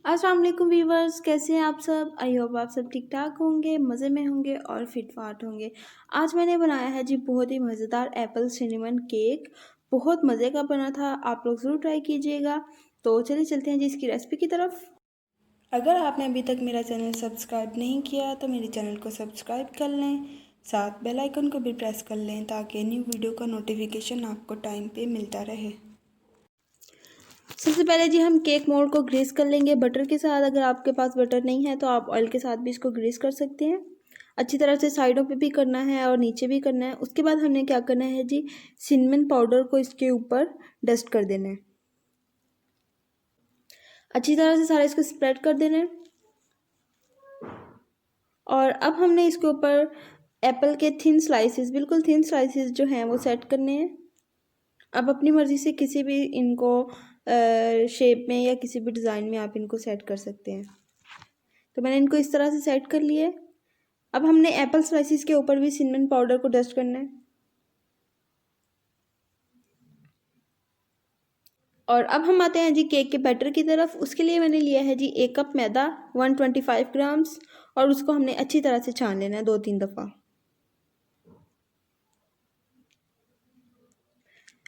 अस्सलाम वालेकुम व्यूवर्स, कैसे हैं आप सब। आई होप आप सब ठीक ठाक होंगे, मज़े में होंगे और फिट फाट होंगे। आज मैंने बनाया है जी बहुत ही मज़ेदार एप्पल सिनेमन केक। बहुत मज़े का बना था, आप लोग ज़रूर ट्राई कीजिएगा। तो चलिए चलते हैं जी इसकी रेसिपी की तरफ। अगर आपने अभी तक मेरा चैनल सब्सक्राइब नहीं किया तो मेरे चैनल को सब्सक्राइब कर लें, साथ बेल आइकन को भी प्रेस कर लें ताकि न्यू वीडियो का नोटिफिकेशन आपको टाइम पे मिलता रहे। सबसे पहले जी हम केक मोल्ड को ग्रीस कर लेंगे बटर के साथ। अगर आपके पास बटर नहीं है तो आप ऑयल के साथ भी इसको ग्रीस कर सकते हैं। अच्छी तरह से साइडों पे भी करना है और नीचे भी करना है। उसके बाद हमने क्या करना है जी, सिनेमन पाउडर को इसके ऊपर डस्ट कर देना है। अच्छी तरह से सारा इसको स्प्रेड कर देना है। और अब हमने इसके ऊपर एप्पल के थिन स्लाइसेस, बिल्कुल थिन स्लाइसेस जो हैं वो सेट करने हैं। अब अपनी मर्ज़ी से किसी भी इनको शेप में या किसी भी डिज़ाइन में आप इनको सेट कर सकते हैं। तो मैंने इनको इस तरह से सेट कर लिया है। अब हमने एप्पल स्लाइसिस के ऊपर भी सिनेमन पाउडर को डस्ट करना है। और अब हम आते हैं जी केक के बैटर की तरफ। उसके लिए मैंने लिया है जी 1 कप मैदा 125 ग्राम्स, और उसको हमने अच्छी तरह से छान लेना है 2-3 दफ़ा।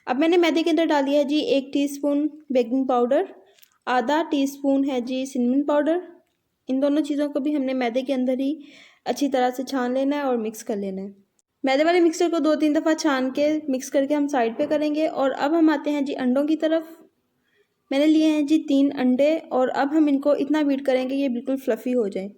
अब मैंने मैदे के अंदर डाल दिया है जी 1 टीस्पून बेकिंग पाउडर, आधा टीस्पून है जी सिनेमन पाउडर। इन दोनों चीज़ों को भी हमने मैदे के अंदर ही अच्छी तरह से छान लेना है और मिक्स कर लेना है। मैदे वाले मिक्सचर को 2-3 दफ़ा छान के मिक्स करके हम साइड पे करेंगे। और अब हम आते हैं जी अंडों की तरफ। मैंने लिए हैं जी 3 अंडे, और अब हम इनको इतना बीट करेंगे ये बिल्कुल फ्लफ़ी हो जाए।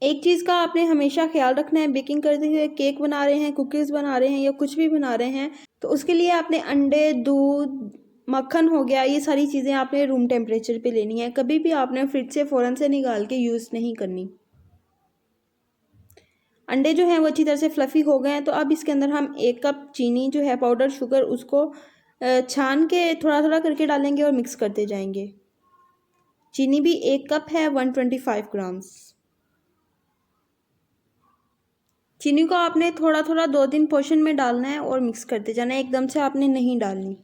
एक चीज़ का आपने हमेशा ख्याल रखना है, बेकिंग करते हुए, केक बना रहे हैं, कुकीज़ बना रहे हैं या कुछ भी बना रहे हैं, तो उसके लिए आपने अंडे, दूध, मक्खन हो गया, ये सारी चीज़ें आपने रूम टेम्परेचर पे लेनी है। कभी भी आपने फ्रिज से फ़ौरन से निकाल के यूज़ नहीं करनी। अंडे जो हैं वो अच्छी तरह से फ्लफ़ी हो गए हैं। तो अब इसके अंदर हम 1 कप चीनी जो है, पाउडर शुगर, उसको छान के थोड़ा थोड़ा करके डालेंगे और मिक्स करते जाएंगे। चीनी भी 1 कप है 125 ग्राम्स। चीनी को आपने थोड़ा थोड़ा 2-3 पोर्शन में डालना है और मिक्स करते जाना है, एकदम से आपने नहीं डालनी।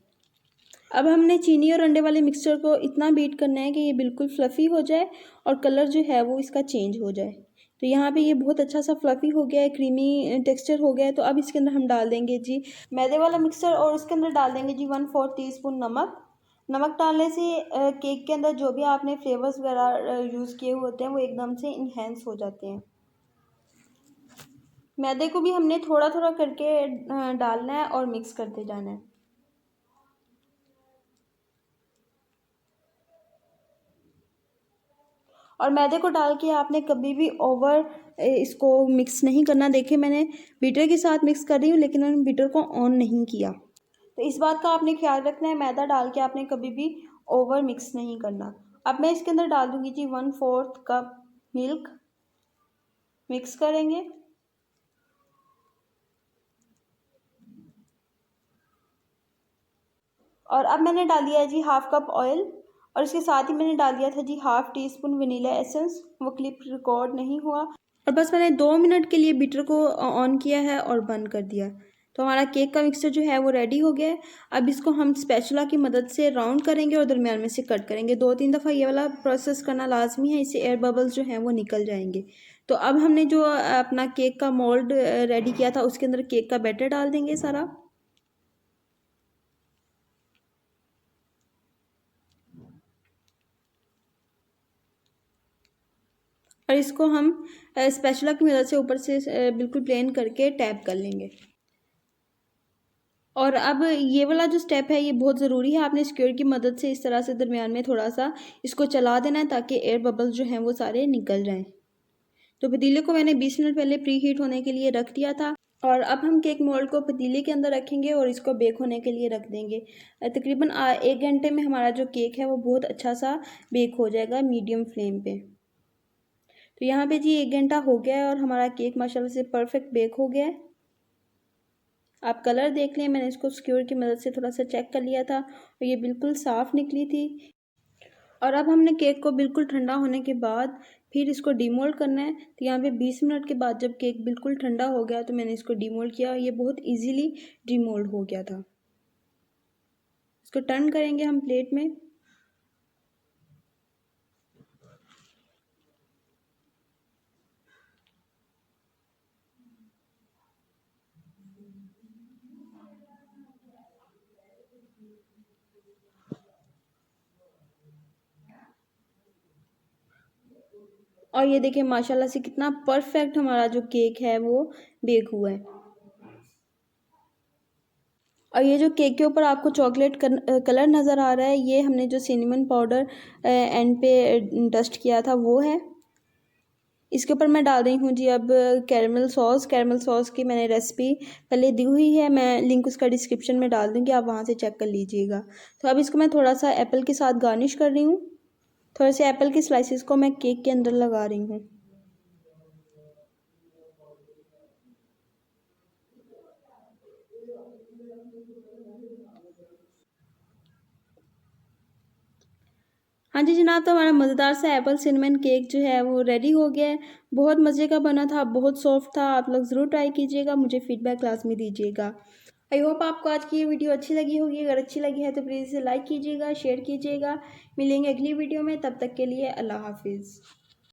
अब हमने चीनी और अंडे वाले मिक्सचर को इतना बीट करना है कि ये बिल्कुल फ्लफ़ी हो जाए और कलर जो है वो इसका चेंज हो जाए। तो यहाँ पे ये बहुत अच्छा सा फ्लफ़ी हो गया है, क्रीमी टेक्सचर हो गया है। तो अब इसके अंदर हम डाल देंगे जी मैदे वाला मिक्सचर, और उसके अंदर डाल देंगे जी 1/4 टीस्पून नमक। नमक डालने से केक के अंदर जो भी आपने फ्लेवर्स वगैरह यूज़ किए होते हैं वो एकदम से इन्हेंस हो जाते हैं। मैदे को भी हमने थोड़ा थोड़ा करके डालना है और मिक्स करते जाना है। और मैदे को डाल के आपने कभी भी ओवर इसको मिक्स नहीं करना। देखिए मैंने बीटर के साथ मिक्स कर रही हूँ लेकिन मैंने बीटर को ऑन नहीं किया। तो इस बात का आपने ख्याल रखना है, मैदा डाल के आपने कभी भी ओवर मिक्स नहीं करना। अब मैं इसके अंदर डाल दूँगी जी 1/4 कप मिल्क। मिक्स करेंगे। और अब मैंने डाल दिया है जी 1/2 कप ऑयल, और इसके साथ ही मैंने डाल दिया था जी 1/2 टीस्पून वनीला एसेंस। वो क्लिप रिकॉर्ड नहीं हुआ। और बस मैंने 2 मिनट के लिए बीटर को ऑन किया है और बंद कर दिया। तो हमारा केक का मिक्सचर जो है वो रेडी हो गया है। अब इसको हम स्पैचुला की मदद से राउंड करेंगे और दरमियान में से कट करेंगे। 2-3 दफ़ा ये वाला प्रोसेस करना लाजमी है, इससे एयर बबल्स जो हैं वो निकल जाएंगे। तो अब हमने जो अपना केक का मोल्ड रेडी किया था उसके अंदर केक का बैटर डाल देंगे सारा। और इसको हम स्पैचुला की मदद से ऊपर से बिल्कुल प्लेन करके टैप कर लेंगे। और अब ये वाला जो स्टेप है ये बहुत ज़रूरी है, आपने स्क्यूर की मदद से इस तरह से दरमियान में थोड़ा सा इसको चला देना है ताकि एयर बबल्स जो हैं वो सारे निकल जाएं। तो पतीले को मैंने 20 मिनट पहले प्री हीट होने के लिए रख दिया था। और अब हम केक मोल्ड को पतीले के अंदर रखेंगे और इसको बेक होने के लिए रख देंगे। तकरीबन 1 घंटे में हमारा जो केक है वो बहुत अच्छा सा बेक हो जाएगा मीडियम फ्लेम पे। तो यहाँ पे जी 1 घंटा हो गया है और हमारा केक माशाल्लाह से परफेक्ट बेक हो गया है। आप कलर देख लें, मैंने इसको स्क्यूर की मदद से थोड़ा सा चेक कर लिया था और ये बिल्कुल साफ़ निकली थी। और अब हमने केक को बिल्कुल ठंडा होने के बाद फिर इसको डीमोल्ड करना है। तो यहाँ पे 20 मिनट के बाद जब केक बिल्कुल ठंडा हो गया तो मैंने इसको डीमोल्ड किया और ये बहुत ईजीली डीमोल्ड हो गया था। इसको टर्न करेंगे हम प्लेट में। और ये देखिए माशाल्लाह से कितना परफेक्ट हमारा जो केक है वो बेक हुआ है। और ये जो केक के ऊपर आपको चॉकलेट कलर नज़र आ रहा है, ये हमने जो सिनेमन पाउडर एंड पे डस्ट किया था वो है। इसके ऊपर मैं डाल रही हूँ जी अब कैरमल सॉस की मैंने रेसिपी पहले दी हुई है, मैं लिंक उसका डिस्क्रिप्शन में डाल दूँगी, आप वहाँ से चेक कर लीजिएगा। तो अब इसको मैं थोड़ा सा एप्पल के साथ गार्निश कर रही हूँ। थोड़े से एप्पल की स्लाइसिस को मैं केक के अंदर लगा रही हूँ। हाँ जी जनाब, तो हमारा मज़ेदार सा एप्पल सिनेमन केक जो है वो रेडी हो गया है। बहुत मज़े का बना था, बहुत सॉफ्ट था। आप लोग ज़रूर ट्राई कीजिएगा, मुझे फीडबैक लाजमी दीजिएगा। आई होप आपको आज की ये वीडियो अच्छी लगी होगी। अगर अच्छी लगी है तो प्लीज़ इसे लाइक कीजिएगा, शेयर कीजिएगा। मिलेंगे अगली वीडियो में, तब तक के लिए अल्लाह हाफिज़।